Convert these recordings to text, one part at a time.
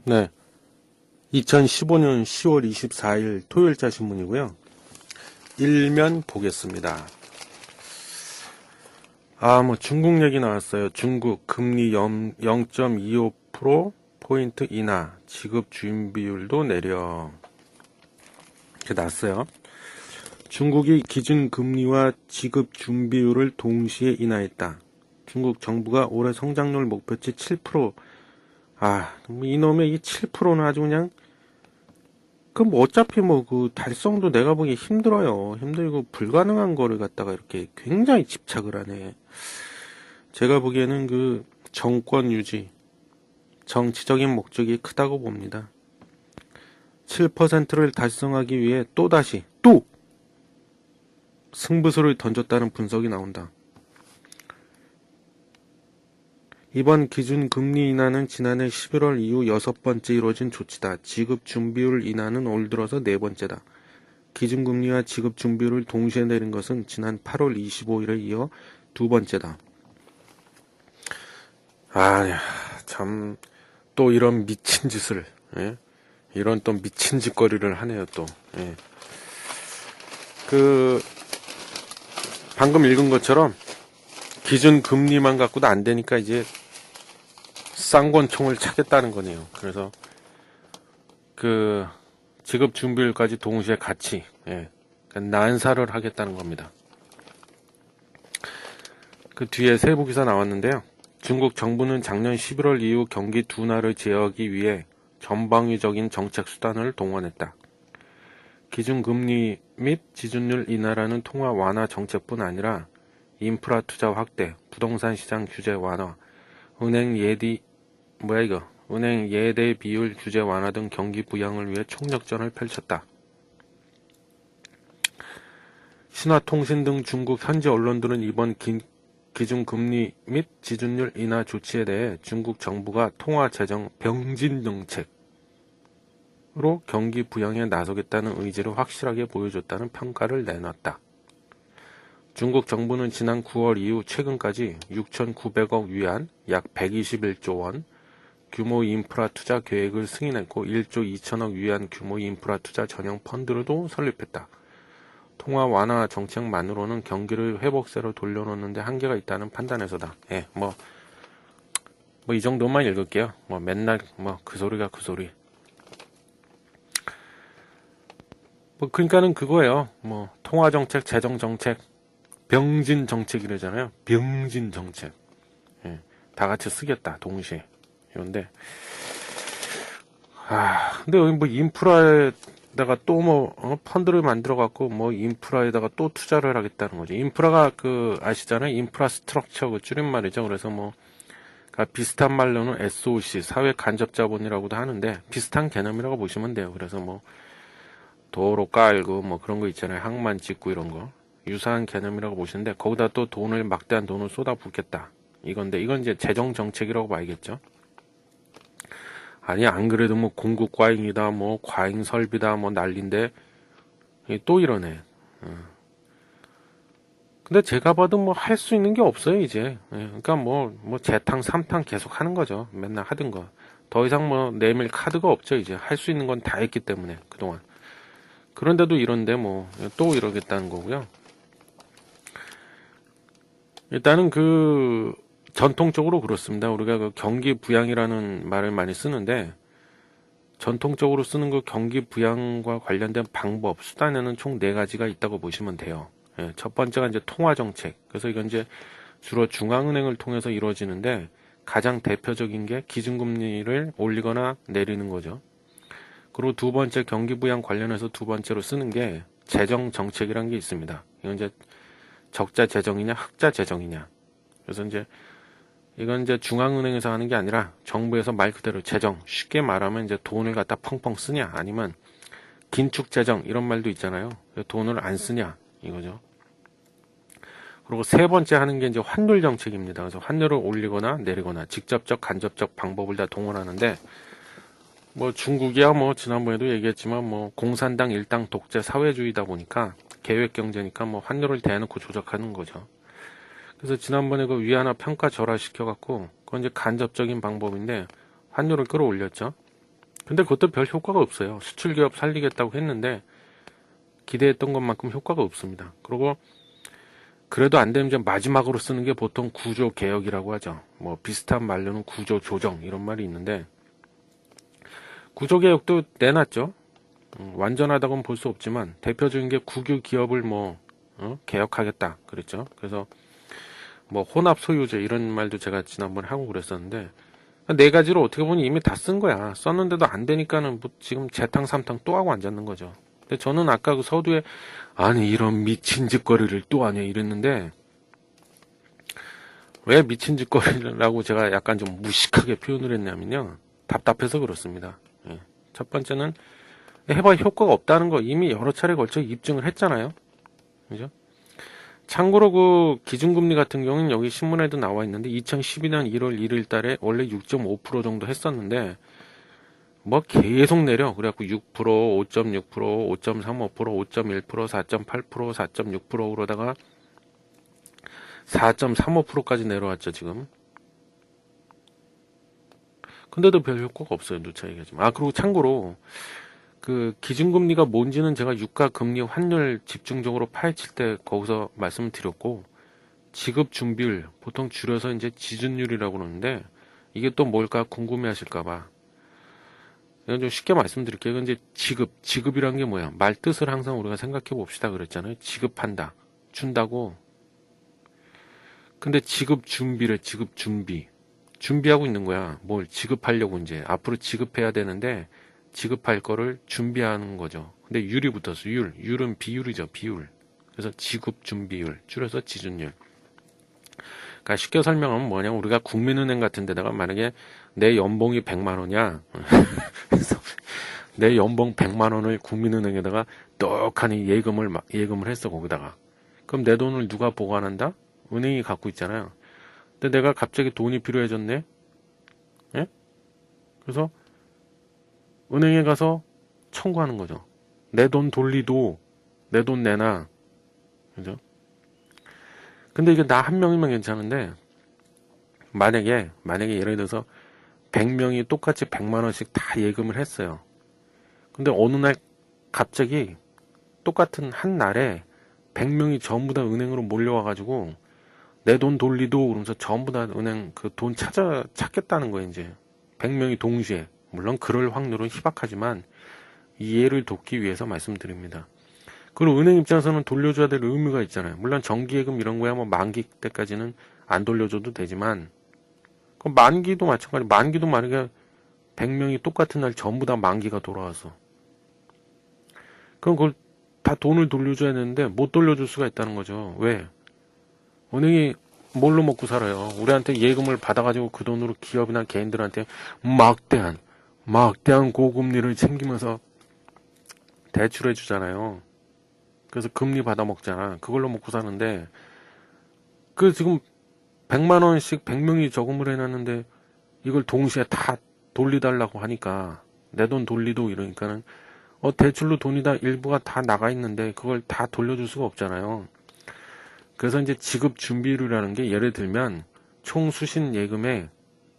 네. 2015년 10월 24일 토요일자 신문이고요. 일면 보겠습니다. 중국 얘기 나왔어요. 중국 금리 0.25% 인하, 지급 준비율도 내려. 이렇게 났어요. 중국이 기준 금리와 지급 준비율을 동시에 인하했다. 중국 정부가 올해 성장률 목표치 7%. 이놈의 이 7%는 아주 그냥, 어차피 달성도 내가 보기 힘들어요. 힘들고 불가능한 거를 갖다가 이렇게 굉장히 집착을 하네. 제가 보기에는 정권 유지, 정치적인 목적이 크다고 봅니다. 7%를 달성하기 위해 또 승부수를 던졌다는 분석이 나온다. 이번 기준 금리 인하는 지난해 11월 이후 6번째 이루어진 조치다. 지급 준비율 인하는 올 들어서 4번째다. 기준 금리와 지급 준비율을 동시에 내린 것은 지난 8월 25일에 이어 2번째다. 또 이런 미친 짓을, 이런 또 미친 짓거리를 하네요, 또. 방금 읽은 것처럼 기준 금리만 갖고도 안 되니까 이제 쌍권총을 차겠다는 거네요. 그래서 지급 준비율까지 동시에 같이 난사를 하겠다는 겁니다. 그 뒤에 세부 기사 나왔는데요. 중국 정부는 작년 11월 이후 경기 둔화를 제어하기 위해 전방위적인 정책 수단을 동원했다. 기준금리 및 지준율 인하라는 통화 완화 정책뿐 아니라 인프라 투자 확대, 부동산 시장 규제 완화, 은행 예대 비율 규제 완화 등 경기 부양을 위해 총력전을 펼쳤다. 신화통신 등 중국 현지 언론들은 이번 기준금리 및 지준율 인하 조치에 대해 중국 정부가 통화재정 병진 정책으로 경기 부양에 나서겠다는 의지를 확실하게 보여줬다는 평가를 내놨다. 중국 정부는 지난 9월 이후 최근까지 6,900억 위안, 약 121조 원 규모 인프라 투자 계획을 승인했고 1조 2천억 위안 규모 인프라 투자 전용 펀드로도 설립했다. 통화 완화 정책만으로는 경기를 회복세로 돌려놓는데 한계가 있다는 판단에서다. 이 정도만 읽을게요. 맨날 그 소리가 그 소리. 그러니까는 그거예요. 통화 정책, 재정 정책, 병진 정책이라잖아요. 병진 정책. 다 같이 쓰겠다, 동시에. 이런데, 근데 인프라에다가 또 펀드를 만들어갖고 인프라에다가 또 투자를 하겠다는 거죠. 인프라가 아시잖아요. 인프라스트럭처 줄임말이죠. 그래서 비슷한 말로는 SOC, 사회 간접 자본이라고도 하는데, 비슷한 개념이라고 보시면 돼요. 그래서 도로 깔고 그런 거 있잖아요. 항만 짓고 이런 거. 유사한 개념이라고 보시는데 거기다 또 막대한 돈을 쏟아붓겠다. 이건 이제 재정 정책이라고 봐야겠죠. 안 그래도 공급 과잉이다, 과잉 설비다, 난린데 또 이러네. 근데 제가 봐도 할 수 있는 게 없어요, 이제. 그러니까 재탕, 삼탕 계속 하는 거죠. 맨날 하던 거. 더 이상 내밀 카드가 없죠, 이제. 할 수 있는 건 다 했기 때문에, 그동안. 그런데도 이런데 또 이러겠다는 거고요. 일단은 전통적으로 그렇습니다. 우리가 경기 부양이라는 말을 많이 쓰는데 전통적으로 쓰는 경기 부양과 관련된 방법, 수단에는 총 4가지가 있다고 보시면 돼요. 첫 번째가 이제 통화 정책. 그래서 이건 이제 주로 중앙은행을 통해서 이루어지는데 가장 대표적인 게 기준금리를 올리거나 내리는 거죠. 그리고 두 번째 경기 부양 관련해서 두 번째로 쓰는 게 재정 정책이라는 게 있습니다. 이건 이제 적자 재정이냐 흑자 재정이냐. 그래서 이건 중앙은행에서 하는 게 아니라 정부에서 말 그대로 재정, 쉽게 말하면 이제 돈을 갖다 펑펑 쓰냐 아니면 긴축 재정 이런 말도 있잖아요. 돈을 안 쓰냐 이거죠. 그리고 세 번째 하는 게 이제 환율 정책입니다. 그래서 환율을 올리거나 내리거나 직접적 간접적 방법을 다 동원하는데 중국이야 지난번에도 얘기했지만 공산당 일당 독재 사회주의다 보니까 계획 경제니까 환율을 대놓고 조작하는 거죠. 그래서 지난번에 위안화 평가 절하시켜갖고 그건 이제 간접적인 방법인데 환율을 끌어올렸죠. 근데 그것도 별 효과가 없어요. 수출기업 살리겠다고 했는데 기대했던 것만큼 효과가 없습니다. 그리고 그래도 안 되면 이제 마지막으로 쓰는 게 보통 구조 개혁이라고 하죠. 뭐 비슷한 말로는 구조 조정 이런 말이 있는데 구조 개혁도 내놨죠. 완전하다고는 볼 수 없지만 대표적인 게 국유 기업을 개혁하겠다 그랬죠. 그래서 뭐 혼합 소유제 이런 말도 제가 지난번에 하고 그랬었는데 네 가지로 어떻게 보면 이미 다 쓴 거야. 썼는데도 안 되니까는 뭐 지금 재탕 삼탕 또 하고 앉았는 거죠. 근데 저는 아까 그 서두에 아니 이런 미친 짓거리를 또 하냐 이랬는데 왜 미친 짓거리라고 제가 약간 좀 무식하게 표현을 했냐면요. 답답해서 그렇습니다. 예. 첫 번째는 해봐야 효과가 없다는 거 이미 여러 차례 걸쳐 입증을 했잖아요. 그죠? 참고로 그 기준금리 같은 경우는 여기 신문에도 나와 있는데 2012년 1월 1일 달에 원래 6.5% 정도 했었는데 뭐 계속 내려. 그래갖고 6%, 5.6%, 5.35%, 5.1%, 4.8%, 4.6% 그러다가 4.35%까지 내려왔죠, 지금. 근데도 별 효과가 없어요, 누차 얘기하지만. 아, 그리고 참고로 그 기준금리가 뭔지는 제가 유가금리 환율 집중적으로 파헤칠 때 거기서 말씀을 드렸고 지급준비율, 보통 줄여서 이제 지준율이라고 그러는데 이게 또 뭘까 궁금해 하실까봐 이건 좀 쉽게 말씀드릴게요. 이건 이제 지급이란 게 뭐야? 말 뜻을 항상 우리가 생각해 봅시다 그랬잖아요. 지급한다, 준다고. 근데 지급 준비래, 지급 준비. 준비하고 있는 거야. 뭘 지급하려고 이제 앞으로 지급해야 되는데 지급할 거를 준비하는 거죠. 근데 율이 붙었어. 율은 비율이죠. 비율. 그래서 지급 준비율 줄여서 지준율. 그러니까 쉽게 설명하면 뭐냐? 우리가 국민은행 같은 데다가 만약에 내 연봉이 100만 원이야. 그래서 내 연봉 100만 원을 국민은행에다가 떡하니 예금을 했어 거기다가. 그럼 내 돈을 누가 보관한다? 은행이 갖고 있잖아요. 근데 내가 갑자기 돈이 필요해졌네. 예? 그래서 은행에 가서 청구하는 거죠. 내 돈 돌리도, 내 돈 내놔. 그죠? 근데 이게 나 한 명이면 괜찮은데, 만약에 예를 들어서 100명이 똑같이 100만 원씩 다 예금을 했어요. 근데 어느 날 갑자기 똑같은 한 날에 100명이 전부 다 은행으로 몰려와가지고 내 돈 돌리도 그러면서 전부 다 은행 그 돈 찾겠다는 거예요, 이제. 100명이 동시에. 물론 그럴 확률은 희박하지만 이해를 돕기 위해서 말씀드립니다. 그리고 은행 입장에서는 돌려줘야 될 의무가 있잖아요. 물론 정기예금 이런 거야 뭐 만기 때까지는 안 돌려줘도 되지만 그 만기도 마찬가지. 만기도 만약에 100명이 똑같은 날 전부 다 만기가 돌아와서 그럼 그걸 다 돈을 돌려줘야 되는데 못 돌려줄 수가 있다는 거죠. 왜? 은행이 뭘로 먹고 살아요? 우리한테 예금을 받아가지고 그 돈으로 기업이나 개인들한테 막대한 고금리를 챙기면서 대출해 주잖아요. 그래서 금리 받아 먹잖아. 그걸로 먹고 사는데 그 지금 100만 원씩 100명이 저금을 해놨는데 이걸 동시에 다 돌리달라고 하니까 내 돈 돌리도 이러니까는 대출로 돈이 다 일부가 다 나가 있는데 그걸 다 돌려줄 수가 없잖아요. 그래서 이제 지급 준비율이라는 게 예를 들면 총 수신 예금의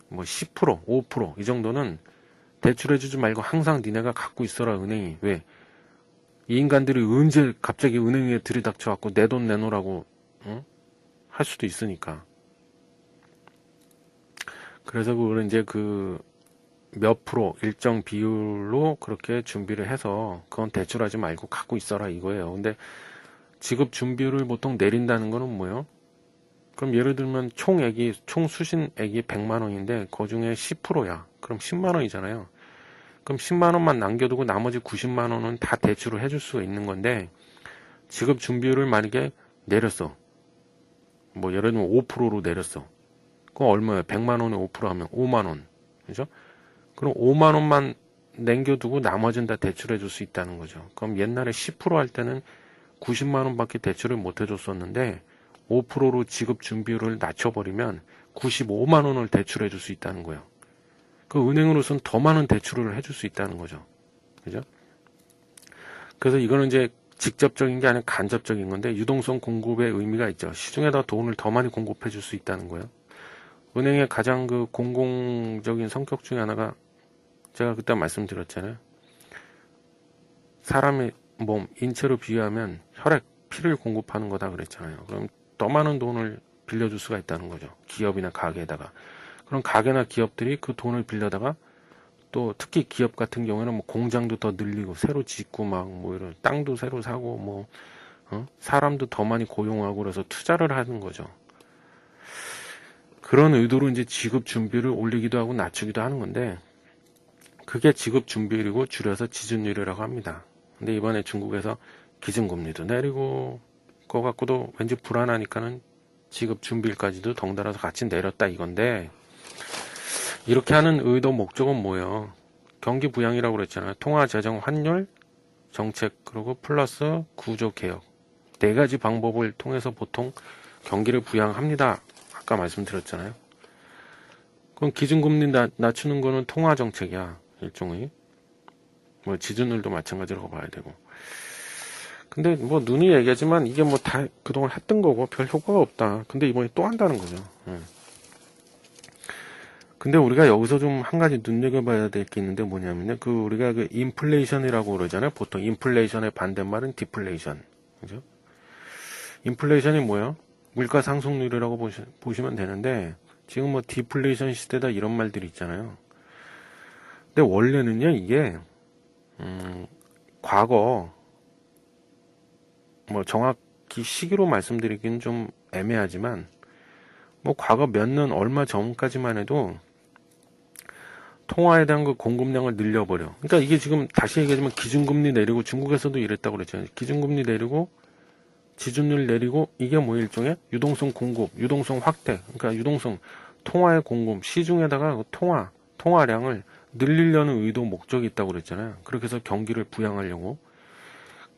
뭐 10%, 5%이 정도는 대출해주지 말고 항상 니네가 갖고 있어라 은행이. 왜? 이 인간들이 언제 갑자기 은행에 들이닥쳐갖고 내 돈 내놓으라고 할 수도 있으니까. 그래서 그거는 이제 그 몇 프로 일정 비율로 그렇게 준비를 해서 그건 대출하지 말고 갖고 있어라 이거예요. 근데 지급 준비율을 보통 내린다는 거는 뭐예요? 그럼 예를 들면 총 수신액이 100만 원인데 그 중에 10%야. 그럼 10만 원이잖아요. 그럼 10만 원만 남겨두고 나머지 90만 원은 다 대출을 해줄 수가 있는 건데 지급 준비율을 만약에 내렸어. 뭐 예를 들면 5%로 내렸어. 그럼 얼마야? 100만 원에 5% 하면 5만 원. 그죠? 그럼 5만 원만 남겨두고 나머지는 다 대출해 줄 수 있다는 거죠. 그럼 옛날에 10% 할 때는 90만 원밖에 대출을 못 해줬었는데 5%로 지급 준비율을 낮춰버리면 95만 원을 대출해 줄 수 있다는 거예요. 그 은행으로서는 더 많은 대출을 해줄 수 있다는 거죠. 그죠? 그래서 이거는 이제 직접적인 게 아니라 간접적인 건데 유동성 공급의 의미가 있죠. 시중에다 돈을 더 많이 공급해 줄 수 있다는 거예요. 은행의 가장 그 공공적인 성격 중에 하나가 제가 그때 말씀드렸잖아요. 사람의 몸, 인체로 비유하면 혈액, 피를 공급하는 거다 그랬잖아요. 그럼 더 많은 돈을 빌려줄 수가 있다는 거죠. 기업이나 가게에다가. 그럼 가게나 기업들이 그 돈을 빌려다가 또 특히 기업 같은 경우에는 뭐 공장도 더 늘리고 새로 짓고 막 뭐 이런 땅도 새로 사고 뭐 사람도 더 많이 고용하고 그래서 투자를 하는 거죠. 그런 의도로 이제 지급 준비를 올리기도 하고 낮추기도 하는 건데 그게 지급 준비율이고 줄여서 지준율이라고 합니다. 근데 이번에 중국에서 기준금리도 내리고 그거 갖고도 왠지 불안하니까는 지급 준비율까지도 덩달아서 같이 내렸다 이건데 이렇게 하는 의도 목적은 뭐예요? 경기 부양이라고 그랬잖아요. 통화 재정 환율 정책 그리고 플러스 구조 개혁 네 가지 방법을 통해서 보통 경기를 부양합니다. 아까 말씀드렸잖아요. 그럼 기준금리 낮추는 거는 통화 정책이야. 일종의 뭐 지준율도 마찬가지라고 봐야 되고. 근데 뭐 눈이 얘기하지만 이게 뭐 다 그동안 했던 거고 별 효과가 없다. 근데 이번에 또 한다는 거죠. 근데 우리가 여기서 좀 한 가지 눈여겨봐야 될 게 있는데 뭐냐면요. 그 우리가 그 인플레이션이라고 그러잖아요. 보통 인플레이션의 반대말은 디플레이션. 그죠? 인플레이션이 뭐예요? 물가 상승률이라고 보시면 되는데 지금 뭐 디플레이션 시대다 이런 말들이 있잖아요. 근데 원래는요 이게 과거 뭐 정확히 시기로 말씀드리기는 좀 애매하지만 뭐 과거 몇 년 얼마 전까지만 해도 통화에 대한 그 공급량을 늘려버려. 그러니까 이게 지금 다시 얘기하자면 기준금리 내리고 중국에서도 이랬다고 그랬잖아요. 기준금리 내리고 지준율 내리고 이게 뭐 일종의 유동성 공급, 유동성 확대. 그러니까 유동성 통화의 공급, 시중에다가 통화량을 늘리려는 의도 목적이 있다고 그랬잖아요. 그렇게 해서 경기를 부양하려고.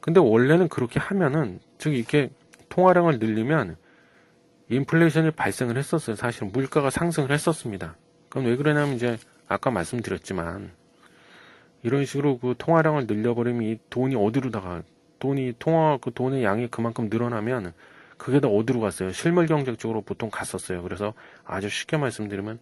근데 원래는 그렇게 하면은 즉 이렇게 통화량을 늘리면 인플레이션이 발생을 했었어요. 사실은 물가가 상승을 했었습니다. 그럼 왜 그러냐면 이제 아까 말씀드렸지만 이런 식으로 그 통화량을 늘려버리면 이 돈이 어디로다가 그 돈의 양이 그만큼 늘어나면 그게 다 어디로 갔어요? 실물 경제 쪽으로 보통 갔었어요. 그래서 아주 쉽게 말씀드리면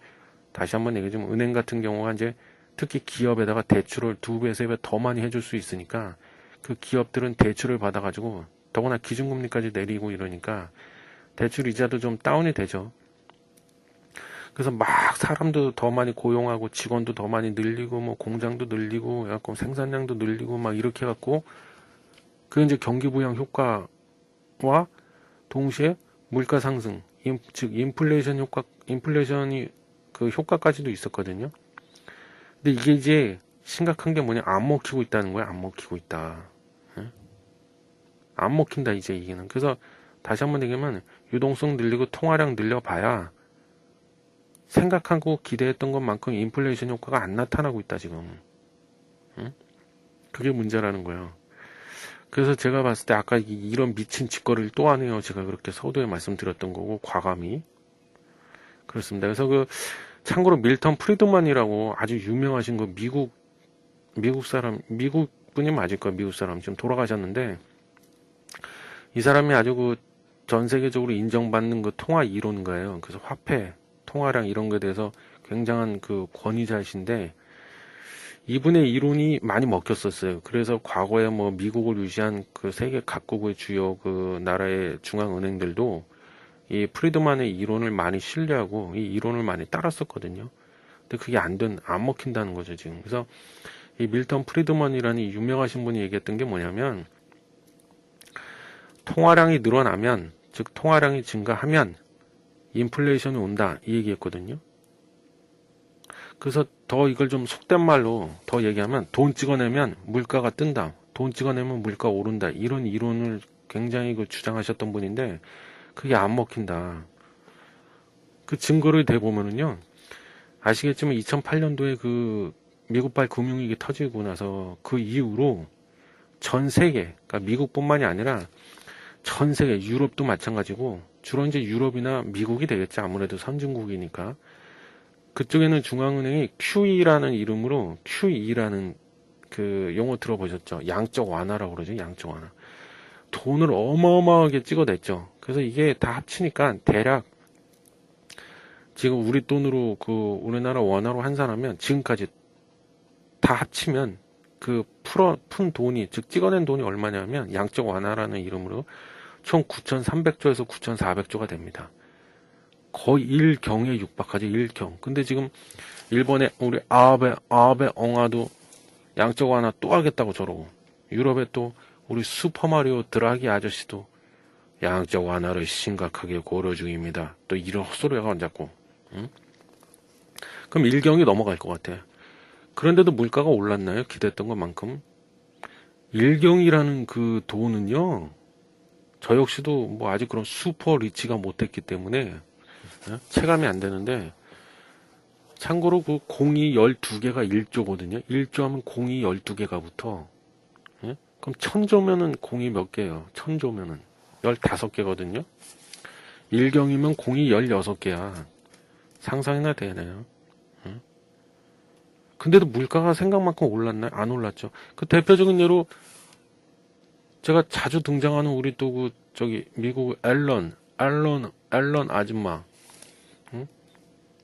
다시 한번 얘기하자면 은행 같은 경우가 이제 특히 기업에다가 대출을 2배, 3배 더 많이 해줄 수 있으니까 그 기업들은 대출을 받아가지고 더구나 기준금리까지 내리고 이러니까 대출 이자도 좀 다운이 되죠. 그래서 막 사람도 더 많이 고용하고 직원도 더 많이 늘리고 뭐 공장도 늘리고 해갖고 생산량도 늘리고 막 이렇게 해갖고 그 이제 경기 부양 효과와 동시에 물가 상승, 즉 인플레이션이 그 효과까지도 있었거든요. 근데 이게 이제 심각한 게 뭐냐? 안 먹히고 있다는 거야. 안 먹히고 있다. 안 먹힌다 이제 이게는. 그래서 다시 한번 얘기하면 유동성 늘리고 통화량 늘려봐야 생각하고 기대했던 것만큼 인플레이션 효과가 안 나타나고 있다 지금. 그게 문제라는 거예요. 그래서 제가 봤을 때 아까 이런 미친 짓거리를 또 하네요. 제가 그렇게 서두에 말씀드렸던 거고 과감히 그렇습니다. 그래서 그 참고로 밀턴 프리드만이라고 아주 유명하신 그 미국 사람, 미국 분이 맞을 거예요. 미국 사람 지금 돌아가셨는데 이 사람이 아주 그 전 세계적으로 인정받는 그 통화 이론가예요. 그래서 화폐, 통화량 이런 거에 대해서 굉장한 그 권위자이신데 이분의 이론이 많이 먹혔었어요. 그래서 과거에 뭐 미국을 유지한 그 세계 각국의 주요 그 나라의 중앙은행들도 이 프리드만의 이론을 많이 신뢰하고 이 이론을 많이 따랐었거든요. 근데 그게 안 먹힌다는 거죠, 지금. 그래서 이 밀턴 프리드만이라는 유명하신 분이 얘기했던 게 뭐냐면 통화량이 늘어나면 즉 통화량이 증가하면 인플레이션이 온다 이 얘기했거든요. 그래서 더 이걸 좀 속된 말로 더 얘기하면 돈 찍어내면 물가가 뜬다. 돈 찍어내면 물가 오른다. 이런 이론을 굉장히 그 주장하셨던 분인데 그게 안 먹힌다. 그 증거를 대보면은요. 아시겠지만 2008년도에 그 미국발 금융위기 터지고 나서 그 이후로 전 세계, 그러니까 미국뿐만이 아니라 전 세계, 유럽도 마찬가지고 주로 이제 유럽이나 미국이 되겠죠. 아무래도 선진국이니까. 그쪽에는 중앙은행이 QE라는 이름으로 QE라는 그 용어 들어보셨죠? 양적 완화라고 그러죠. 양적 완화. 돈을 어마어마하게 찍어냈죠. 그래서 이게 다 합치니까 대략 지금 우리 돈으로 그 우리나라 원화로 환산하면 지금까지 다 합치면 그 푼 돈이, 즉 찍어낸 돈이 얼마냐면 양적 완화라는 이름으로 총 9,300조에서 9,400조가 됩니다. 거의 1경에 육박하죠. 1경. 근데 지금 일본의 우리 아베 엉아도 양적 완화 또 하겠다고 저러고, 유럽의 또 우리 슈퍼마리오 드라기 아저씨도 양적 완화를 심각하게 고려 중입니다. 또 이런 헛소리가 자꾸. 응? 그럼 1경이 넘어갈 것 같아. 그런데도 물가가 올랐나요? 기대했던 것만큼. 1경이라는 그 돈은요, 저 역시도 뭐 아직 그런 슈퍼 리치가 못됐기 때문에 체감이 안 되는데, 참고로 그 공이 12개가 1조거든요. 1조 하면 공이 12개가 붙어. 예? 그럼 1000조면은 공이 몇 개예요? 1000조면은 15개거든요. 1경이면 공이 16개야. 상상이나 되나요? 예? 근데도 물가가 생각만큼 올랐나요? 안 올랐죠. 그 대표적인 예로 제가 자주 등장하는 우리 또 그 저기 미국 앨런 아줌마. 응?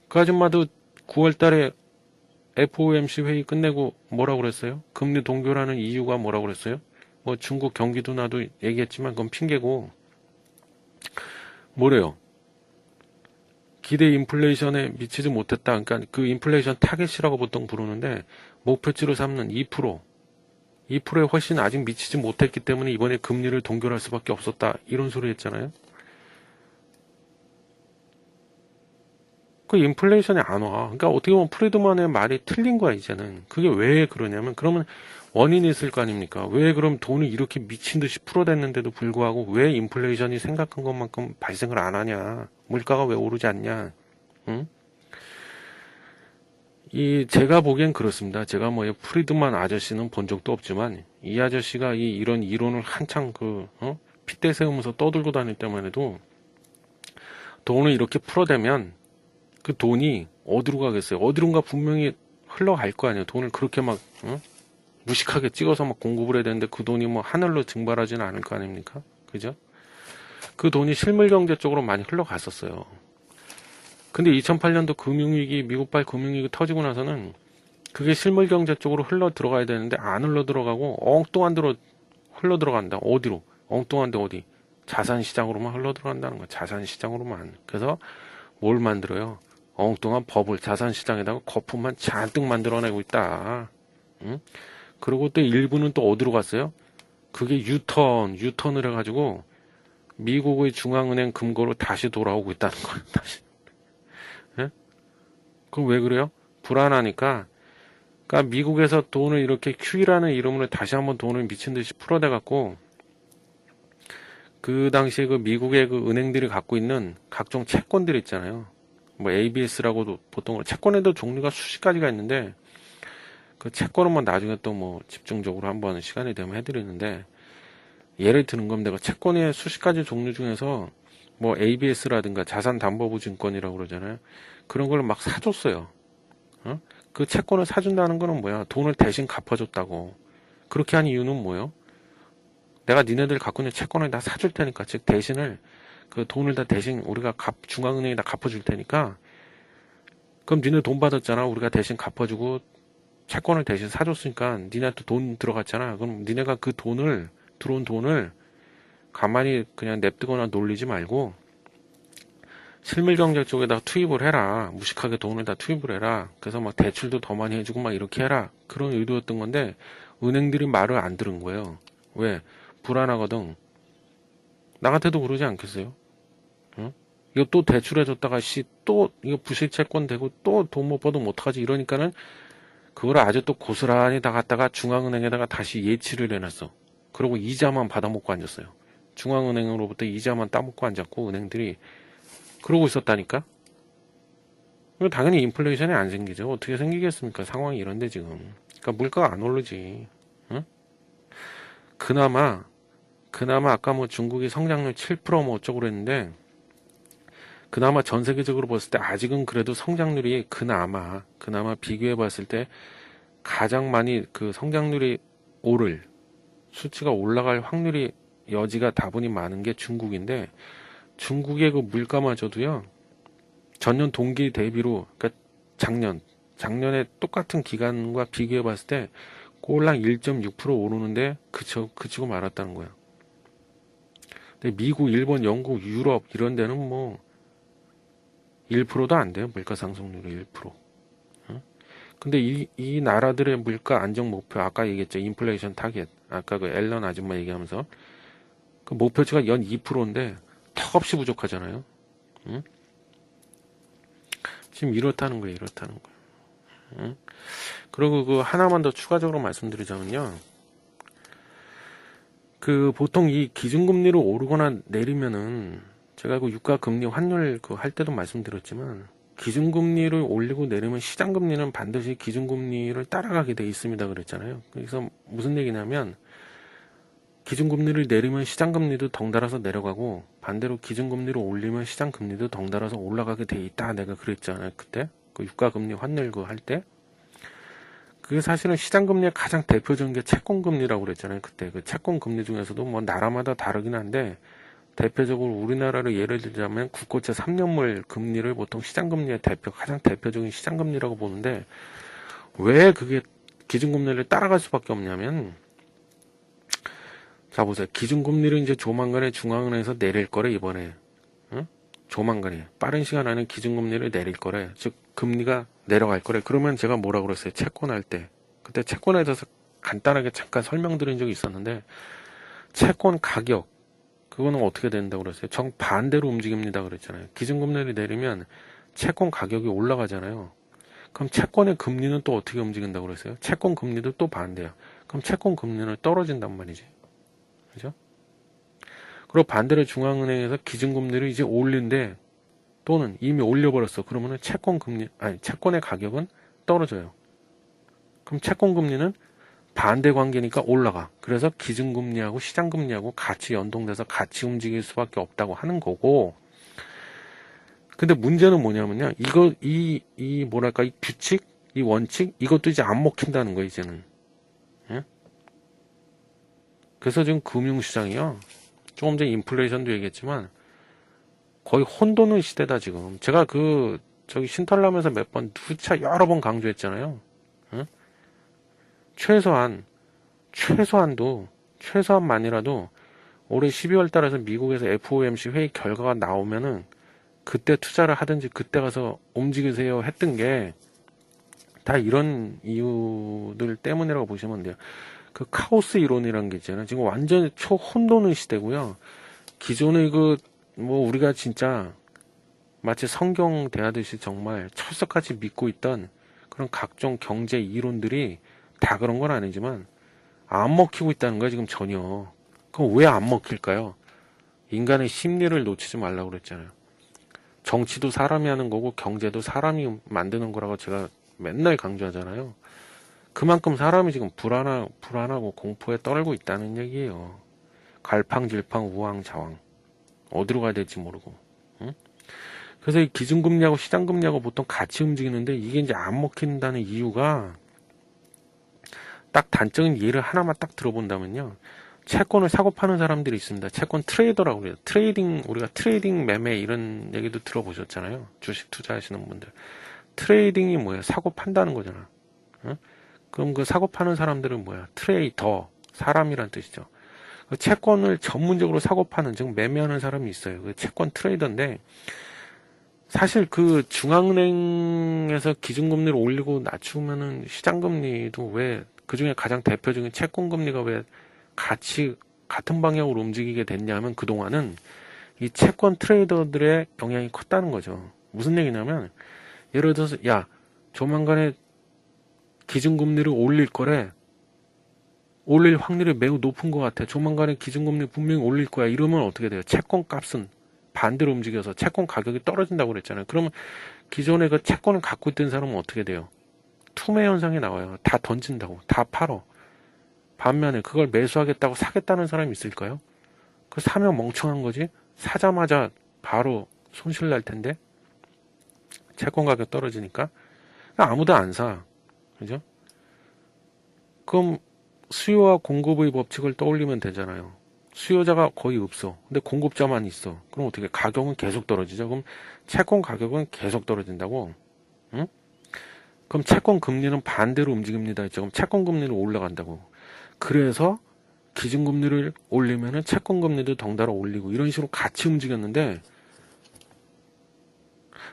그 아줌마도 9월 달에 FOMC 회의 끝내고 뭐라고 그랬어요? 금리 동결하는 이유가 뭐라고 그랬어요? 뭐 중국 경기도 나도 얘기했지만 그건 핑계고, 뭐래요? 기대 인플레이션에 미치지 못했다. 그러니까 그 인플레이션 타겟이라고 보통 부르는데 목표치로 삼는 2%에 훨씬 아직 미치지 못했기 때문에 이번에 금리를 동결할 수밖에 없었다. 이런 소리 했잖아요. 그 인플레이션이 안 와. 그러니까 어떻게 보면 프리드만의 말이 틀린 거야, 이제는. 그게 왜 그러냐면, 그러면 원인이 있을 거 아닙니까? 왜 그럼 돈을 이렇게 미친 듯이 풀어댔는데도 불구하고 왜 인플레이션이 생각한 것만큼 발생을 안 하냐? 물가가 왜 오르지 않냐? 응? 제가 보기엔 그렇습니다. 제가 뭐 프리드만 아저씨는 본 적도 없지만, 이 아저씨가 이런 이론을 한창 핏대 세우면서 떠들고 다닐 때만 해도 돈을 이렇게 풀어대면 그 돈이 어디로 가겠어요? 어디론가 분명히 흘러갈 거 아니에요. 돈을 그렇게 막 무식하게 찍어서 막 공급을 해야 되는데 그 돈이 뭐 하늘로 증발하지는 않을 거 아닙니까? 그죠? 그 돈이 실물경제 쪽으로 많이 흘러갔었어요. 근데 2008년도 금융위기, 미국발 금융위기 터지고 나서는 그게 실물경제 쪽으로 흘러 들어가야 되는데 안 흘러 들어가고 엉뚱한 데로 흘러 들어간다. 어디로? 엉뚱한 데 어디? 자산시장으로만 흘러 들어간다는 거야. 자산시장으로만. 그래서 뭘 만들어요? 엉뚱한 버블, 자산시장에다가 거품만 잔뜩 만들어내고 있다. 응? 그리고 또 일부는 또 어디로 갔어요? 그게 유턴을 해가지고 미국의 중앙은행 금고로 다시 돌아오고 있다는 거예요. 다시. 예? 그럼 왜 그래요? 불안하니까. 그러니까 미국에서 돈을 이렇게 QE라는 이름으로 다시 한번 돈을 미친 듯이 풀어대갖고 그 당시에 그 미국의 그 은행들이 갖고 있는 각종 채권들 있잖아요. 뭐 ABS라고도 보통 채권에도 종류가 수십 가지가 있는데 그 채권은 뭐 나중에 또 뭐 집중적으로 한번 시간이 되면 해드리는데, 예를 드는 겁니다. 그 채권의 수십 가지 종류 중에서 뭐 ABS라든가 자산담보부증권이라고 그러잖아요. 그런 걸 막 사줬어요. 그 채권을 사준다는 거는 뭐야? 돈을 대신 갚아줬다고. 그렇게 한 이유는 뭐예요? 내가 니네들 갖고 있는 채권을 다 사줄 테니까, 즉 대신을 그 돈을 다 대신 우리가 중앙은행에다 갚아줄 테니까, 그럼 니네 돈 받았잖아. 우리가 대신 갚아주고 채권을 대신 사줬으니까 니네한테 돈 들어갔잖아. 그럼 니네가 그 돈을, 들어온 돈을 가만히 그냥 냅두거나 놀리지 말고 실물경제 쪽에다 투입을 해라. 무식하게 돈을 다 투입을 해라. 그래서 막 대출도 더 많이 해주고 막 이렇게 해라. 그런 의도였던 건데 은행들이 말을 안 들은 거예요. 왜? 불안하거든. 나한테도 그러지 않겠어요? 응? 이거 또 대출해줬다가 또 이거 부실채권 되고 또 돈 못 받으면 어떡하지? 이러니까는 그걸 아주 또 고스란히 다 갖다가 중앙은행에다가 다시 예치를 해놨어. 그리고 이자만 받아먹고 앉았어요. 중앙은행으로부터 이자만 따먹고 앉았고 은행들이 그러고 있었다니까? 당연히 인플레이션이 안 생기죠. 어떻게 생기겠습니까? 상황이 이런데 지금. 그러니까 물가가 안 오르지. 응? 그나마 아까 뭐 중국이 성장률 7%뭐 어쩌고 그랬는데 그나마 전 세계적으로 봤을 때 아직은 그래도 성장률이 그나마 비교해 봤을 때 가장 많이 그 성장률이 오를, 수치가 올라갈 확률이 여지가 다분히 많은 게 중국인데, 중국의 그 물가마저도요 전년 동기 대비로, 그러니까 작년 작년에 똑같은 기간과 비교해 봤을 때 꼴랑 1.6% 오르는데 그치고 말았다는 거야. 근데 미국, 일본, 영국, 유럽 이런 데는 뭐 1%도 안 돼요. 물가 상승률이 1%. 어? 근데 이 나라들의 물가 안정 목표, 아까 얘기했죠. 인플레이션 타겟. 아까 그 앨런 아줌마 얘기하면서 그 목표치가 연 2%인데 턱없이 부족하잖아요. 응? 지금 이렇다는 거예요. 응? 그리고 그 하나만 더 추가적으로 말씀드리자면요. 그 보통 이 기준금리를 오르거나 내리면은 제가 그 유가금리 환율 그 할 때도 말씀드렸지만 기준금리를 올리고 내리면 시장금리는 반드시 기준금리를 따라가게 돼 있습니다 그랬잖아요. 그래서 무슨 얘기냐면 기준금리를 내리면 시장금리도 덩달아서 내려가고 반대로 기준금리를 올리면 시장금리도 덩달아서 올라가게 돼 있다 내가 그랬잖아요 그때 그 유가금리 환율 그 할 때. 그게 사실은 시장금리의 가장 대표적인 게 채권금리라고 그랬잖아요 그때. 그 채권금리 중에서도 뭐 나라마다 다르긴 한데 대표적으로 우리나라를 예를 들자면 국고채 3년물 금리를 보통 시장금리의 가장 대표적인 시장금리라고 보는데 왜 그게 기준금리를 따라갈 수밖에 없냐면 자 보세요. 기준금리를 이제 조만간에 중앙은행에서 내릴 거래 이번에. 응? 조만간에 빠른 시간 안에 기준금리를 내릴 거래. 즉 금리가 내려갈 거래. 그러면 제가 뭐라고 그랬어요? 채권할 때. 그때 채권에 대해서 간단하게 잠깐 설명드린 적이 있었는데 채권 가격 그거는 어떻게 된다고 그랬어요? 정반대로 움직입니다 그랬잖아요. 기준금리를 내리면 채권 가격이 올라가잖아요. 그럼 채권의 금리는 또 어떻게 움직인다고 그랬어요? 채권 금리도 또 반대야. 그럼 채권 금리는 떨어진단 말이지. 그죠? 그리고 반대로 중앙은행에서 기준금리를 이제 올린데 또는 이미 올려버렸어. 그러면은 채권의 가격은 떨어져요. 그럼 채권금리는 반대 관계니까 올라가. 그래서 기준금리하고 시장금리하고 같이 연동돼서 같이 움직일 수밖에 없다고 하는 거고. 근데 문제는 뭐냐면요. 뭐랄까, 이 규칙, 이 원칙, 이것도 이제 안 먹힌다는 거예요, 이제는. 예? 그래서 지금 금융시장이요. 조금 전에 인플레이션도 얘기했지만, 거의 혼돈의 시대다, 지금. 제가 저기 신탈람에서 몇 번, 누차 여러 번 강조했잖아요. 예? 최소한만이라도 올해 12월 달에서 미국에서 FOMC 회의 결과가 나오면은 그때 투자를 하든지 그때 가서 움직이세요 했던 게 다 이런 이유들 때문이라고 보시면 돼요. 그 카오스 이론이라는 게 있잖아요. 지금 완전 초혼돈의 시대고요. 기존의 뭐 우리가 진짜 마치 성경 대하듯이 정말 철석같이 믿고 있던 그런 각종 경제 이론들이 다 그런 건 아니지만 안 먹히고 있다는 거야 지금 전혀. 그럼 왜 안 먹힐까요? 인간의 심리를 놓치지 말라고 그랬잖아요. 정치도 사람이 하는 거고 경제도 사람이 만드는 거라고 제가 맨날 강조하잖아요. 그만큼 사람이 지금 불안하고 공포에 떨고 있다는 얘기예요. 갈팡질팡 우왕좌왕 어디로 가야 될지 모르고. 응? 그래서 이 기준금리하고 시장금리하고 보통 같이 움직이는데 이게 이제 안 먹힌다는 이유가 딱 단적인 예를 하나만 딱 들어본다면요. 채권을 사고 파는 사람들이 있습니다. 채권 트레이더라고 그래요. 우리가 트레이딩 매매 이런 얘기도 들어보셨잖아요. 주식 투자하시는 분들. 트레이딩이 뭐예요? 사고 판다는 거잖아. 응? 그럼 그 사고 파는 사람들은 뭐야? 트레이더, 사람이란 뜻이죠. 그 채권을 전문적으로 사고 파는, 즉 매매하는 사람이 있어요. 그 채권 트레이더인데 사실 그 중앙은행에서 기준금리를 올리고 낮추면은 시장금리도 왜 그중에 가장 대표적인 채권금리가 왜 같은 방향으로 움직이게 됐냐면 그동안은 이 채권 트레이더들의 영향이 컸다는 거죠. 무슨 얘기냐면 예를 들어서 야 조만간에 기준금리를 올릴 거래. 올릴 확률이 매우 높은 것 같아. 조만간에 기준금리 분명히 올릴 거야. 이러면 어떻게 돼요? 채권 값은 반대로 움직여서 채권 가격이 떨어진다고 그랬잖아요. 그러면 기존에 그 채권을 갖고 있던 사람은 어떻게 돼요? 투매 현상이 나와요. 다 던진다고. 다 팔어. 반면에 그걸 매수하겠다고 사겠다는 사람이 있을까요? 그 사면 멍청한 거지. 사자마자 바로 손실 날 텐데. 채권 가격 떨어지니까. 아무도 안 사. 그죠? 그럼 수요와 공급의 법칙을 떠올리면 되잖아요. 수요자가 거의 없어. 근데 공급자만 있어. 그럼 어떻게 가격은 계속 떨어지죠? 그럼 채권 가격은 계속 떨어진다고. 응? 그럼 채권 금리는 반대로 움직입니다. 지금 채권 금리는 올라간다고. 그래서 기준금리를 올리면은 채권 금리도 덩달아 올리고 이런 식으로 같이 움직였는데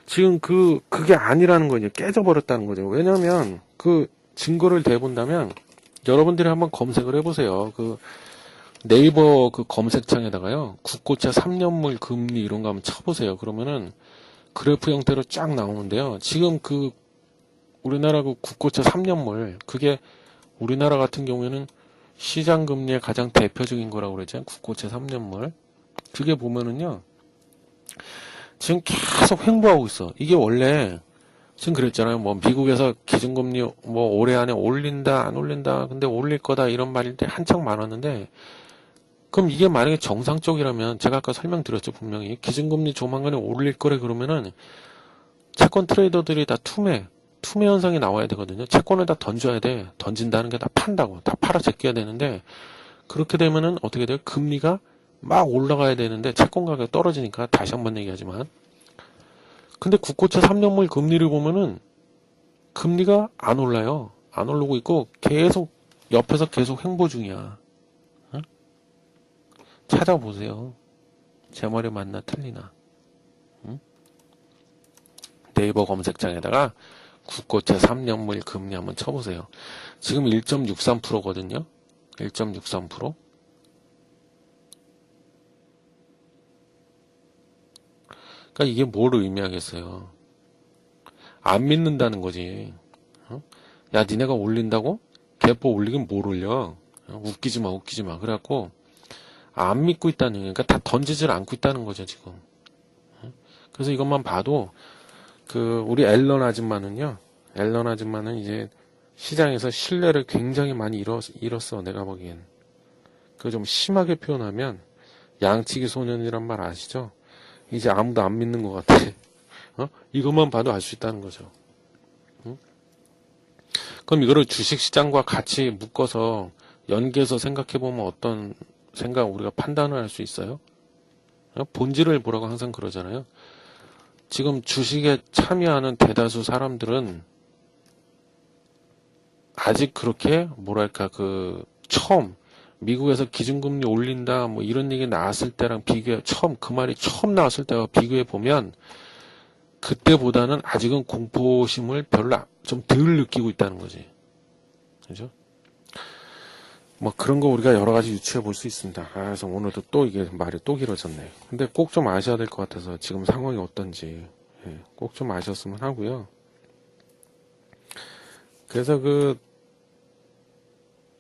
지금 그게 아니라는 거죠. 깨져버렸다는 거죠. 왜냐면 그 증거를 대본다면 여러분들이 한번 검색을 해보세요. 그 네이버 그 검색창에다가요. 국고채 3년물 금리 이런 거 한번 쳐보세요. 그러면은 그래프 형태로 쫙 나오는데요. 지금 그 우리나라 그 국고채 3년물 그게 우리나라 같은 경우에는 시장 금리의 가장 대표적인 거라고 그랬잖아요. 국고채 3년물. 그게 보면은요. 지금 계속 횡보하고 있어. 이게 원래 지금 그랬잖아요. 뭐 미국에서 기준금리 뭐 올해 안에 올린다 안 올린다. 근데 올릴 거다 이런 말들이 한창 많았는데 그럼 이게 만약에 정상적이라면 제가 아까 설명드렸죠. 분명히 기준금리 조만간에 올릴 거래 그러면은 채권 트레이더들이 다 투매 현상이 나와야 되거든요. 채권을 다 던져야 돼. 던진다는 게 다 판다고. 다 팔아 제껴야 되는데 그렇게 되면은 어떻게 돼요? 금리가 막 올라가야 되는데 채권 가격이 떨어지니까 다시 한번 얘기하지만 근데 국고채 3년물 금리를 보면은 금리가 안 올라요. 안 오르고 있고 계속 옆에서 계속 횡보 중이야. 어? 찾아보세요. 제 말이 맞나 틀리나. 응? 네이버 검색창에다가 국고채 3년물 금리 한번 쳐보세요. 지금 1.63%거든요. 1.63%. 그러니까 이게 뭘 의미하겠어요. 안 믿는다는 거지. 어? 야, 니네가 올린다고? 개포 올리긴 뭘 올려? 웃기지 마, 웃기지 마. 그래갖고 안 믿고 있다는 얘기. 그러니까 다 던지질 않고 있다는 거죠, 지금. 그래서 이것만 봐도 우리 앨런 아줌마는 이제 시장에서 신뢰를 굉장히 많이 잃었어, 내가 보기엔. 좀 심하게 표현하면 양치기 소년이란 말 아시죠? 이제 아무도 안 믿는 것 같아. 이것만 봐도 알 수 있다는 거죠. 응? 그럼 이거를 주식시장과 같이 묶어서 연계해서 생각해보면 어떤 생각 우리가 판단을 할 수 있어요? 본질을 보라고 항상 그러잖아요. 지금 주식에 참여하는 대다수 사람들은 아직 그렇게 뭐랄까 처음 미국에서 기준금리 올린다 뭐 이런 얘기 나왔을 때랑 처음 그 말이 처음 나왔을 때와 비교해 보면 그때보다는 아직은 공포심을 별로 좀 덜 느끼고 있다는 거지. 그죠? 뭐 그런 거 우리가 여러 가지 유추해 볼 수 있습니다. 그래서 오늘도 또 이게 말이 또 길어졌네. 근데 꼭 좀 아셔야 될 것 같아서 지금 상황이 어떤지 꼭 좀 아셨으면 하고요. 그래서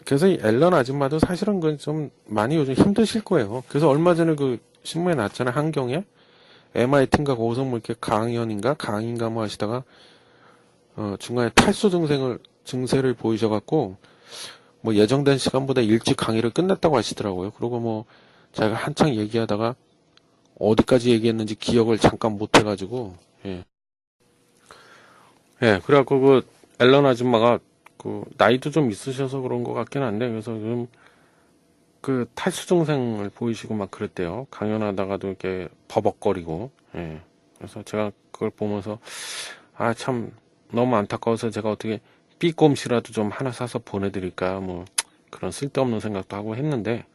그래서 이 앨런 아줌마도 사실은 좀 많이 요즘 힘드실 거예요. 그래서 얼마 전에 신문에 났잖아요. 한경에 MIT인가 거기서 뭐 이렇게 강의인가 뭐 하시다가 중간에 탈수 증세를 보이셔갖고 뭐 예정된 시간보다 일찍 강의를 끝냈다고 하시더라고요. 그리고 뭐 제가 한창 얘기하다가 어디까지 얘기했는지 기억을 잠깐 못 해가지고 그래갖고 앨런 아줌마가 나이도 좀 있으셔서 그런 것 같긴 한데 그래서 좀 탈수 증세를 보이시고 막 그랬대요. 강연하다가도 이렇게 버벅거리고 그래서 제가 그걸 보면서 참 너무 안타까워서 제가 어떻게 삐꼼씨라도 좀 하나 사서 보내드릴까 뭐 그런 쓸데없는 생각도 하고 했는데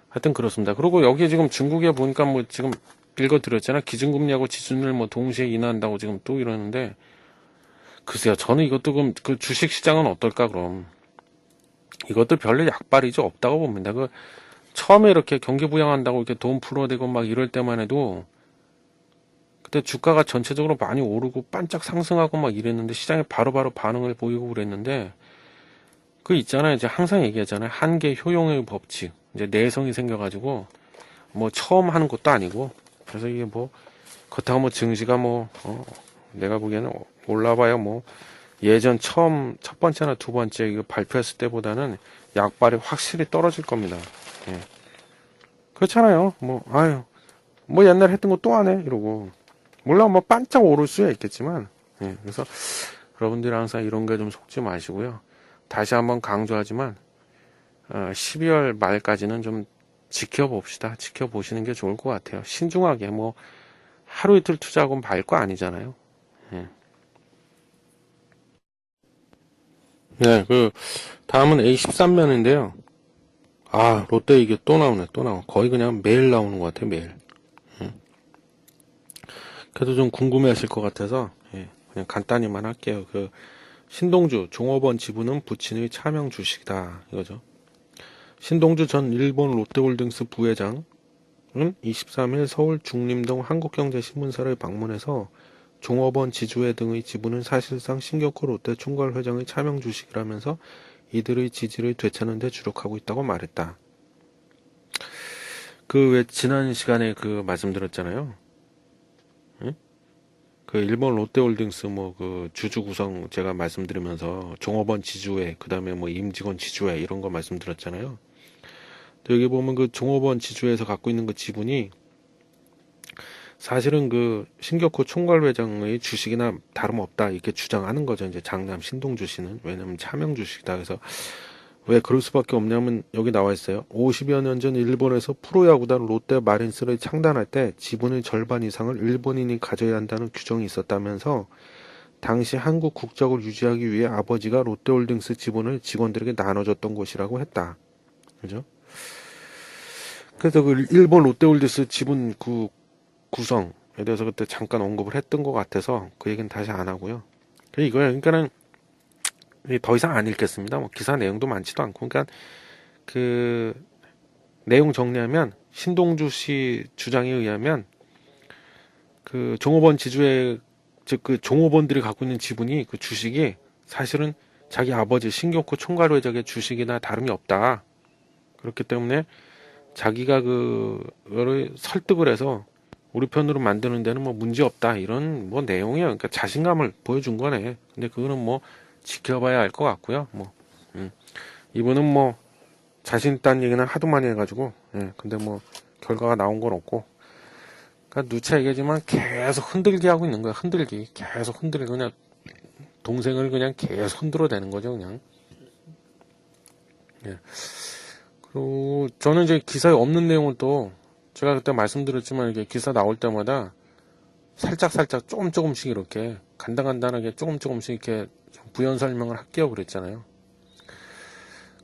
하여튼 그렇습니다. 그리고 여기에 지금 중국에 보니까 뭐 지금 읽어드렸잖아. 기준금리하고 지준을 뭐 동시에 인하한다고 지금 또 이러는데 글쎄요. 저는 이것도 그럼 주식시장은 어떨까 그럼 이것도 별로 약발이죠 없다고 봅니다. 처음에 이렇게 경기 부양한다고 이렇게 돈 풀어대고 막 이럴 때만 해도 그때 주가가 전체적으로 많이 오르고 반짝 상승하고 막 이랬는데 시장에 바로바로 반응을 보이고 그랬는데 있잖아요. 이제 항상 얘기하잖아요. 한계 효용의 법칙. 이제 내성이 생겨가지고 뭐 처음 하는 것도 아니고 그래서 이게 뭐 그렇다고 뭐 증시가 내가 보기에는 올라봐야 뭐 예전 첫 번째나 두 번째 이거 발표했을 때보다는 약발이 확실히 떨어질 겁니다. 그렇잖아요. 뭐 옛날에 했던 거 또 하네 이러고 물론 뭐 반짝 오를 수야 있겠지만 그래서 여러분들이 항상 이런 게 좀 속지 마시고요. 다시 한번 강조하지만 12월 말까지는 좀 지켜봅시다. 지켜보시는 게 좋을 것 같아요. 신중하게 뭐 하루 이틀 투자하고 말 거 아니잖아요. 네, 다음은 A13면인데요. 아, 롯데 이게 또 나오네, 또 나와. 거의 그냥 매일 나오는 것 같아요, 매일. 그래도 좀 궁금해 하실 것 같아서, 예, 그냥 간단히만 할게요. 신동주, 종업원 지분은 부친의 차명 주식이다. 이거죠. 신동주 전 일본 롯데홀딩스 부회장은 23일 서울 중림동 한국경제신문사를 방문해서 종업원 지주회 등의 지분은 사실상 신격호 롯데 총괄회장의 차명 주식이라면서 이들의 지지를 되찾는 데 주력하고 있다고 말했다. 왜 지난 시간에 말씀드렸잖아요. 응? 일본 롯데홀딩스 주주 구성 제가 말씀드리면서 종업원 지주회, 그 다음에 임직원 지주회 이런 거 말씀드렸잖아요. 여기 보면 종업원 지주회에서 갖고 있는 지분이 사실은 신격호 총괄회장의 주식이나 다름없다 이렇게 주장하는 거죠. 이제 장남 신동주 씨는. 왜냐면 차명 주식이다. 그래서 왜 그럴 수밖에 없냐면 여기 나와 있어요. 50여 년 전 일본에서 프로야구단 롯데 마린스를 창단할 때 지분의 절반 이상을 일본인이 가져야 한다는 규정이 있었다면서 당시 한국 국적을 유지하기 위해 아버지가 롯데홀딩스 지분을 직원들에게 나눠줬던 곳이라고 했다. 그죠? 그래서 일본 롯데홀딩스 지분 구성에 대해서 그때 잠깐 언급을 했던 것 같아서 그 얘기는 다시 안 하고요. 이거예요. 그러니까는 더 이상 안 읽겠습니다. 기사 내용도 많지도 않고. 그러니까 내용 정리하면 신동주 씨 주장에 의하면 종업원 지주회 즉 종업원들이 갖고 있는 지분이 주식이 사실은 자기 아버지 신격호 총괄회장의 주식이나 다름이 없다. 그렇기 때문에 자기가 그거를 설득을 해서 우리 편으로 만드는 데는 문제 없다 이런 내용이에요. 그러니까 자신감을 보여준 거네. 근데 그거는 지켜봐야 할 것 같고요. 이분은 자신 있다는 얘기는 하도 많이 해가지고 근데 결과가 나온 건 없고. 그러니까 누차 얘기하지만 계속 흔들기 하고 있는 거야. 흔들기 계속 흔들고 그냥 동생을 그냥 계속 흔들어대는 거죠. 그냥. 예. 그리고 저는 이제 기사에 없는 내용을 또 제가 그때 말씀드렸지만 이게 기사 나올 때마다 살짝 조금씩 이렇게 간단하게 조금씩 이렇게 부연 설명을 할게요 그랬잖아요.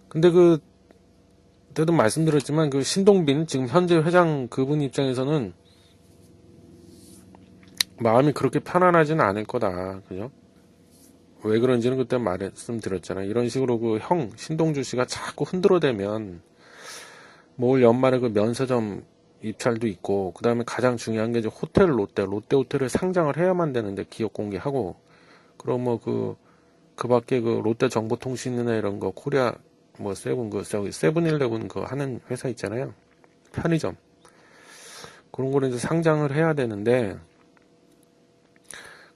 근데 그때도 말씀드렸지만 신동빈 지금 현재 회장 그분 입장에서는 마음이 그렇게 편안하지는 않을 거다. 그죠? 왜 그런지는 그때 말씀드렸잖아요. 이런 식으로 형 신동주 씨가 자꾸 흔들어대면 올 연말에 면세점 입찰도 있고, 그 다음에 가장 중요한 게 이제 호텔 롯데 호텔을 상장을 해야만 되는데 기업 공개하고, 그럼 그 밖에 롯데 정보통신이나 이런 거 코리아 세븐일레븐 하는 회사 있잖아요. 편의점 그런 거를 이제 상장을 해야 되는데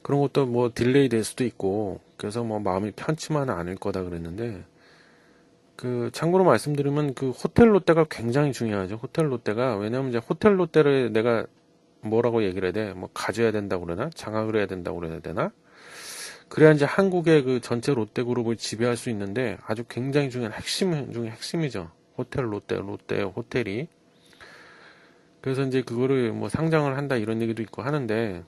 그런 것도 딜레이 될 수도 있고 그래서 마음이 편치만은 않을 거다 그랬는데 참고로 말씀드리면 호텔 롯데가 굉장히 중요하죠. 호텔 롯데가 왜냐면 이제 호텔 롯데를 내가 뭐라고 얘기를 해야 돼? 가져야 된다고 그러나? 장악을 해야 된다고 그래야 되나? 그래야 이제 한국의 전체 롯데 그룹을 지배할 수 있는데 아주 굉장히 중요한 핵심 중에 핵심이죠. 호텔 롯데 호텔이. 그래서 이제 그거를 상장을 한다 이런 얘기도 있고 하는데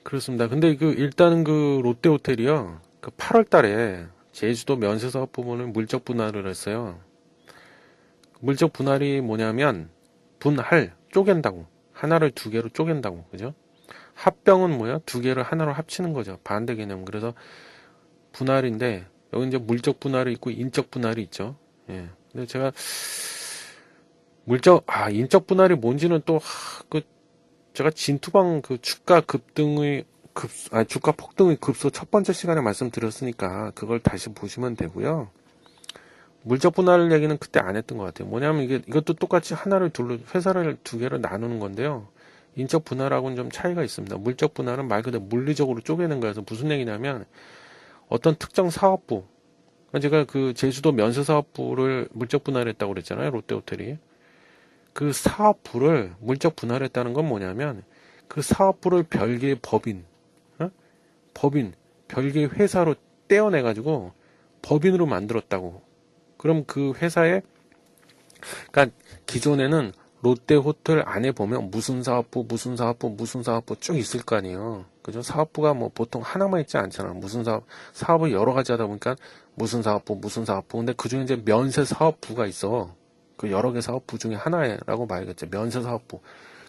그렇습니다. 근데 일단은 롯데 호텔이요. 8월 달에 제주도 면세사업 부분을 물적 분할을 했어요. 물적 분할이 뭐냐면 쪼갠다고. 하나를 두 개로 쪼갠다고. 그죠? 합병은 뭐야? 두 개를 하나로 합치는 거죠. 반대 개념. 그래서 분할인데 여기 이제 물적 분할이 있고 인적 분할이 있죠. 예. 근데 제가 인적 분할이 뭔지는 또 제가 진투방 주가 급등의 주가 폭등의 급소 첫 번째 시간에 말씀드렸으니까 그걸 다시 보시면 되고요. 물적 분할 얘기는 그때 안 했던 것 같아요. 뭐냐면 이것도 똑같이 회사를 두 개로 나누는 건데요. 인적 분할하고는 좀 차이가 있습니다. 물적 분할은 말 그대로 물리적으로 쪼개는 거여서 무슨 얘기냐면 어떤 특정 사업부, 제가 제주도 면세사업부를 물적 분할했다고 그랬잖아요. 롯데호텔이. 그 사업부를 물적 분할했다는 건 뭐냐면 그 사업부를 별개의 별개의 회사로 떼어내가지고 법인으로 만들었다고. 그럼 그 회사에, 그러니까 기존에는 롯데호텔 안에 보면 무슨 사업부 쭉 있을 거 아니에요. 그죠? 사업부가 뭐 보통 하나만 있지 않잖아. 무슨 사업을 여러 가지 하다 보니까 무슨 사업부. 근데 그 중에 이제 면세 사업부가 있어. 그 여러 개 사업부 중에 하나라고 봐야겠죠. 면세 사업부.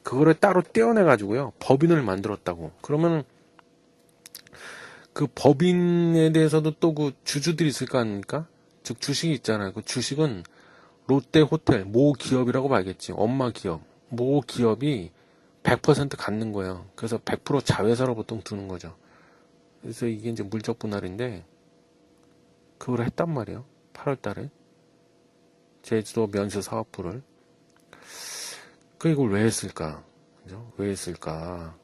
그거를 따로 떼어내가지고요. 법인을 만들었다고. 그러면 그 법인에 대해서도 또 그 주주들이 있을 거 아닙니까? 즉 주식이 있잖아요. 그 주식은 롯데호텔 모 기업이라고 봐야겠지. 엄마 기업 모 기업이 100% 갖는 거예요. 그래서 100% 자회사로 보통 두는 거죠. 그래서 이게 이제 물적 분할인데 그걸 했단 말이에요. 8월 달에 제주도 면세 사업부를. 그 이걸 왜 했을까? 그죠? 왜 했을까?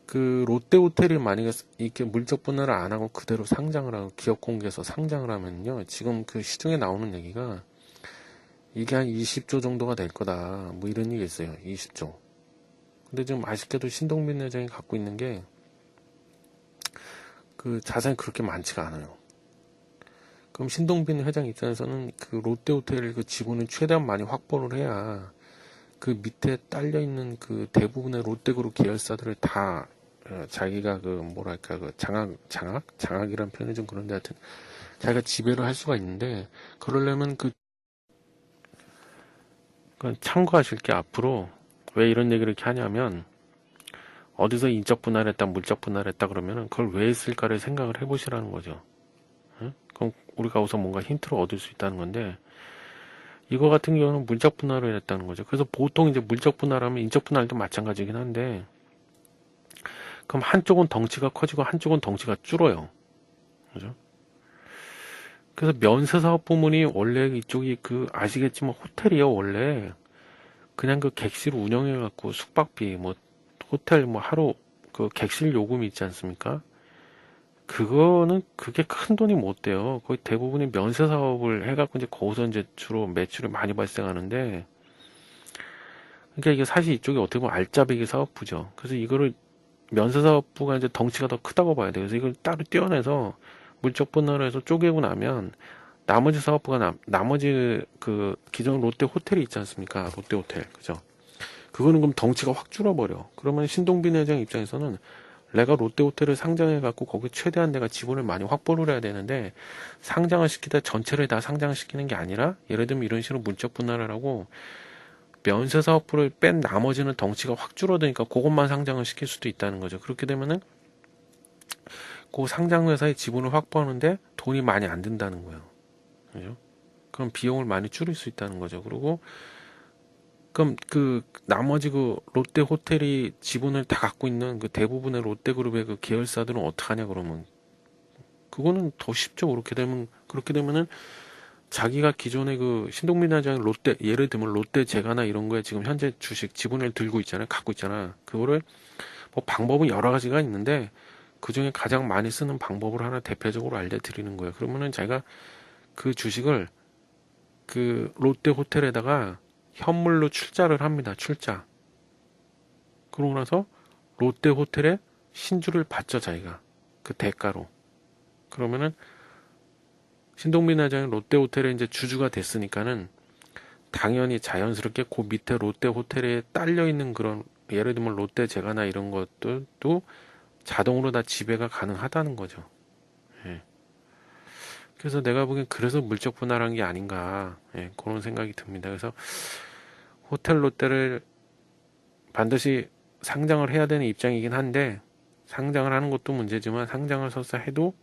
그 롯데호텔이 만약에 이렇게 물적 분할을 안 하고 그대로 상장을 하고 기업 공개해서 상장을 하면요. 지금 그 시중에 나오는 얘기가 이게 한 20조 정도가 될 거다. 뭐 이런 얘기 있어요. 20조. 근데 지금 아쉽게도 신동빈 회장이 갖고 있는 게 그 자산이 그렇게 많지가 않아요. 그럼 신동빈 회장 입장에서는 그 롯데호텔 그 지분을 최대한 많이 확보를 해야 그 밑에 딸려 있는 그 대부분의 롯데그룹 계열사들을 다 자기가 그 뭐랄까 그 장악이란 표현이 좀 그런데 하여튼 자기가 지배를 할 수가 있는데 그러려면 참고하실 게 앞으로 왜 이런 얘기를 이렇게 하냐면 어디서 인적 분할했다 물적 분할했다 그러면은 그걸 왜 했을까를 생각을 해보시라는 거죠. 응? 그럼 우리가 우선 뭔가 힌트를 얻을 수 있다는 건데 이거 같은 경우는 물적 분할을 했다는 거죠. 그래서 보통 이제 물적 분할하면 인적 분할도 마찬가지긴 한데 그럼 한쪽은 덩치가 커지고 한쪽은 덩치가 줄어요. 그죠? 그래서 면세사업 부문이 원래 이쪽이 그 아시겠지만 호텔이요 원래 그냥 그 객실 운영해 갖고 숙박비 뭐 호텔 뭐 하루 그 객실 요금이 있지 않습니까? 그거는 그게 큰 돈이 못 돼요. 거의 대부분이 면세 사업을 해갖고 이제 거기서 이제 주로 매출이 많이 발생하는데, 그러니까 이게 사실 이쪽이 어떻게 보면 알짜배기 사업부죠. 그래서 이거를 면세 사업부가 이제 덩치가 더 크다고 봐야 돼요. 그래서 이걸 따로 떼어내서 물적 분할을 해서 쪼개고 나면 나머지 사업부가 나머지 그 기존 롯데 호텔이 있지 않습니까? 롯데 호텔 그죠? 그거는 그럼 덩치가 확 줄어버려. 그러면 신동빈 회장 입장에서는 내가 롯데호텔을 상장해갖고 거기 최대한 내가 지분을 많이 확보를 해야 되는데 상장을 시키다 전체를 다 상장을 시키는 게 아니라 예를 들면 이런 식으로 물적 분할을 하고 면세 사업부를 뺀 나머지는 덩치가 확 줄어드니까 그것만 상장을 시킬 수도 있다는 거죠. 그렇게 되면은 그 상장 회사의 지분을 확보하는데 돈이 많이 안 든다는 거예요. 그죠? 그럼 비용을 많이 줄일 수 있다는 거죠. 그리고 그럼 그 나머지 그 롯데 호텔이 지분을 다 갖고 있는 그 대부분의 롯데그룹의 그 계열사들은 어떡하냐 그러면 그거는 더 쉽죠. 그렇게 되면은 자기가 기존의 그 신동빈 회장이 롯데 예를 들면 롯데 제가나 이런 거에 지금 현재 주식 지분을 들고 있잖아요. 갖고 있잖아. 그거를 뭐 방법은 여러 가지가 있는데 그 중에 가장 많이 쓰는 방법을 하나 대표적으로 알려드리는 거예요. 그러면은 자기가 그 주식을 그 롯데 호텔에다가 현물로 출자를 합니다. 출자. 그러고 나서 롯데 호텔에 신주를 받죠, 자기가. 그 대가로. 그러면은 신동빈 회장이 롯데 호텔에 이제 주주가 됐으니까는 당연히 자연스럽게 그 밑에 롯데 호텔에 딸려 있는 그런 예를 들면 롯데 제가나 이런 것들도 자동으로 다 지배가 가능하다는 거죠. 예. 그래서 내가 보기엔 그래서 물적 분할한 게 아닌가 그런 생각이 듭니다. 그래서 호텔 롯데를 반드시 상장을 해야 되는 입장이긴 한데 상장을 하는 것도 문제지만 상장을 설사 해도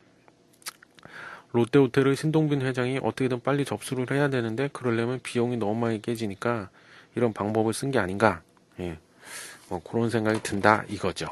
롯데호텔의 신동빈 회장이 어떻게든 빨리 접수를 해야 되는데 그러려면 비용이 너무 많이 깨지니까 이런 방법을 쓴 게 아닌가 뭐 그런 생각이 든다 이거죠.